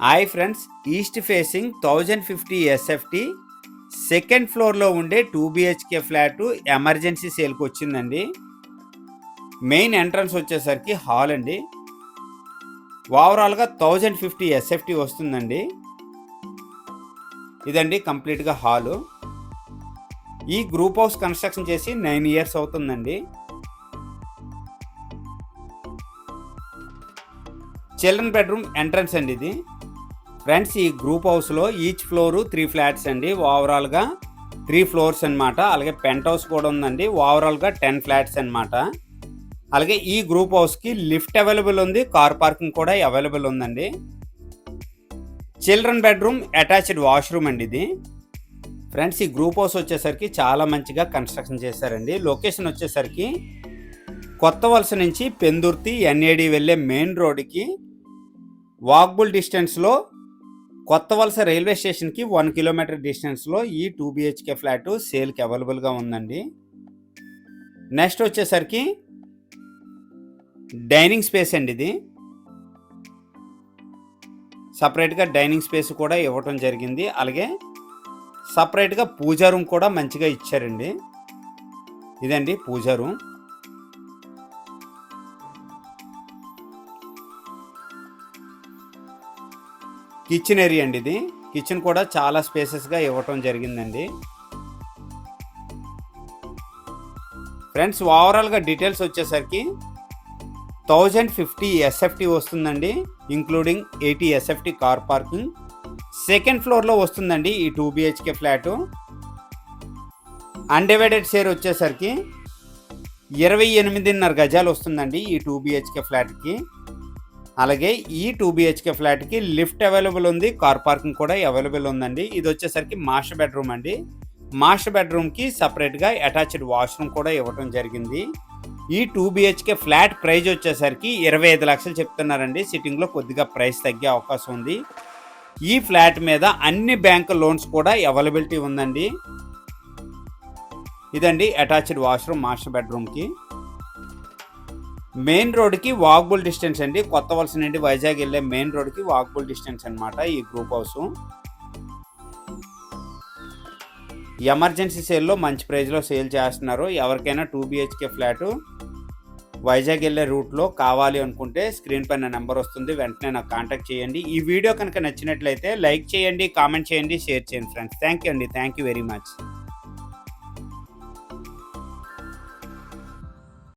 Hi friends, east facing 1050 SFT second ఫ్లోర్లో ఉండే 2 BHK flat emergency సేల్కి వచ్చిందండి. మెయిన్ ఎంట్రన్స్ వచ్చేసరికి హాల్ అండి. ఓవరాల్గా 1050 ఎస్ఎఫ్టీ వస్తుందండి. ఇదండి కంప్లీట్గా హాలు. ఈ గ్రూప్ హౌస్ కన్స్ట్రక్షన్ చేసి 9 ఇయర్స్ అవుతుందండి. చిల్డ్రన్ బెడ్రూమ్ ఎంట్రన్స్ అండి ఇది. ఫ్రెండ్స్, ఈ గ్రూప్ హౌస్లో ఈచ్ ఫ్లోరు 3 ఫ్లాట్స్ అండి. ఓవరాల్గా 3 ఫ్లోర్స్ అనమాట. అలాగే పెంట్ హౌస్ కూడా ఉందండి. ఓవరాల్గా 10 ఫ్లాట్స్ అనమాట. అలాగే ఈ గ్రూప్ హౌస్కి లిఫ్ట్ అవైలబుల్ ఉంది, కార్ పార్కింగ్ కూడా అవైలబుల్ ఉందండి. చిల్డ్రన్ బెడ్రూమ్ అటాచ్డ్ వాష్రూమ్ అండి ఇది. ఫ్రెండ్స్, ఈ గ్రూప్ హౌస్ వచ్చేసరికి చాలా మంచిగా కన్స్ట్రక్షన్ చేశారండి. లొకేషన్ వచ్చేసరికి కొత్త వలస నుంచి పెందుర్తి ఎన్ఏడి వెళ్ళే మెయిన్ రోడ్డుకి వాకబుల్ డిస్టెన్స్లో కొత్త వలస రైల్వే స్టేషన్కి 1 కిలోమీటర్ డిస్టెన్స్లో ఈ 2 బిహెచ్కే ఫ్లాట్ సేల్కి అవైలబుల్గా ఉందండి. నెక్స్ట్ వచ్చేసరికి డైనింగ్ స్పేస్ అండి ఇది. సపరేట్గా డైనింగ్ స్పేస్ కూడా ఇవ్వటం జరిగింది. అలాగే సపరేట్గా పూజా రూమ్ కూడా మంచిగా ఇచ్చారండి. ఇదండి పూజా రూమ్. కిచెన్ ఏరియా అండి ఇది. కిచెన్ కూడా చాలా స్పేసెస్గా ఇవ్వటం జరిగిందండి. ఫ్రెండ్స్, ఓవరాల్గా డీటెయిల్స్ వచ్చేసరికి 1050 ఎస్ఎఫ్టీ వస్తుందండి, including 80 SFT car parking. Second ఫ్లోర్లో వస్తుందండి ఈ 2 బిహెచ్కే ఫ్లాటు. అన్డివైడెడ్ షేర్ వచ్చేసరికి 28.5 గజాలు వస్తుందండి ఈ 2 బిహెచ్కే ఫ్లాట్కి. అలాగే ఈ 2 బిహెచ్కే ఫ్లాట్కి లిఫ్ట్ అవైలబుల్ ఉంది, కార్ పార్కింగ్ కూడా అవైలబుల్ ఉందండి. ఇది వచ్చేసరికి మాస్టర్ బెడ్రూమ్ అండి. మాస్టర్ బెడ్రూమ్కి సపరేట్గా అటాచ్డ్ వాష్రూమ్ కూడా ఇవ్వడం జరిగింది. ఈ 2 బిహెచ్కే ఫ్లాట్ ప్రైస్ వచ్చేసరికి 25 లక్షలు చెప్తున్నారండి. సిట్టింగ్లో కొద్దిగా ప్రైస్ తగ్గే అవకాశం ఉంది. ఈ ఫ్లాట్ మీద అన్ని బ్యాంక్ లోన్స్ కూడా అవైలబిలిటీ ఉందండి. ఇదండి అటాచ్డ్ వాష్రూమ్ మాస్టర్ బెడ్రూమ్కి. మెయిన్ రోడ్కి వాకబుల్ డిస్టెన్స్ అండి. కొత్త వలస నుండి వైజాగ్ వెళ్ళే మెయిన్ రోడ్కి వాకబుల్ డిస్టెన్స్ అనమాట ఈ గ్రూప్ హౌస్. ఎమర్జెన్సీ సేల్లో మంచి ప్రైస్లో సేల్ చేస్తున్నారు. ఎవరికైనా 2 బిహెచ్కే ఫ్లాటు వైజాగ్ వెళ్ళే రూట్లో కావాలి అనుకుంటే స్క్రీన్ పైన నెంబర్ వస్తుంది, వెంటనే నాకు కాంటాక్ట్ చేయండి. ఈ వీడియో కనుక నచ్చినట్లయితే లైక్ చేయండి, కామెంట్ చేయండి, షేర్ చేయండి ఫ్రెండ్స్. థ్యాంక్ యూ అండి. Thank you very much.